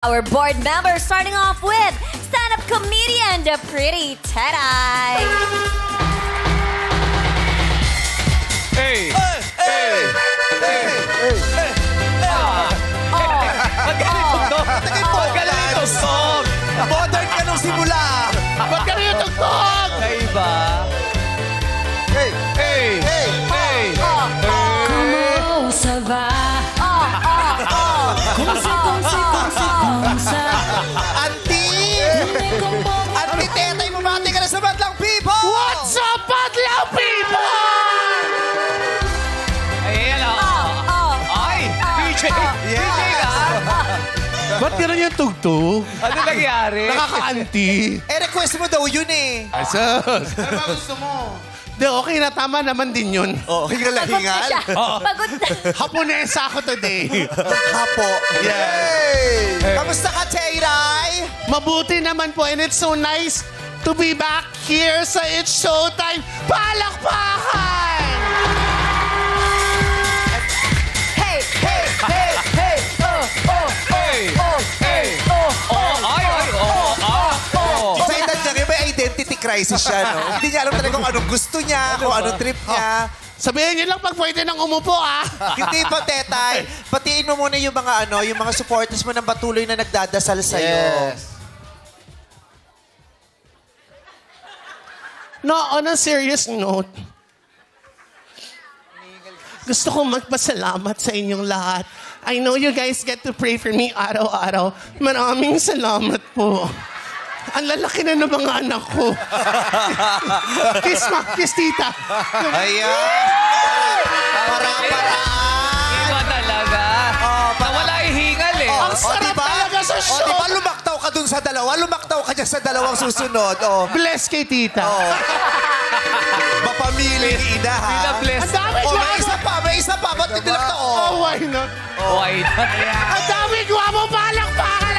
Our board members, starting off with stand-up comedian, the Pretty Teray. Hey! Hey! Hey! Ba't ganito to? Ba't ganito song? Modern ka nung simula. Ba't ganito tugtog? Kaiba? Hey! Hey! Hey! Hey! ¿Cómo se va? Auntie! Auntie Tetay, bumati ka na sa Madlang People! What's up, Madlang People? Ayan o. Ay! DJ! DJ ka? Ba't gano'n yung tugtog? Ano nangyari? Nakaka-anti. Request mo daw yun eh. Asos. Ano ba gusto mo? Di, okay na. Tama naman din yun. Oh, hingal-hingal. Pagod na. Haponesa ako today. Hapo. Yay! Kamusta ka, Tetay? Mabuti naman po. And it's so nice to be back here sa It's Showtime. Palakpakan! Hey! Hey! Hey! Hey! Hey! Hey! Ay! Sa edad niya, may identity crisis siya, no? Hindi niya alam talaga kung anong gusto niya, kung anong trip niya. Sabihin niyo lang pag pwede nang umupo, ah. Hindi pa, Tetay. Patiin mo muna yung mga yung mga supporters mo ng patuloy na nagdadasal sa'yo. Yes. No, on a serious note, gusto kong magpasalamat sa inyong lahat. I know you guys get to pray for me araw-araw. Maraming salamat po. Ang lalaki na ng mga anak ko. Kiss ma, kiss tita. Ayan! Para-paraan! Iba talaga. Nawala yung hingal eh. Ang sarap talaga sa show. Diba lumaktaw ka dun sa dalawa? Lumaktaw ka dyan sa dalawang susunod. Bless kay tita. Mapamili ni Ida, ha? Sila bless. Ang dami Oh, may gwapo. isa pa, may isa pa. Ba't hindi lang to? Oh, why not? Why not? Ang dami gwapo palakpakan.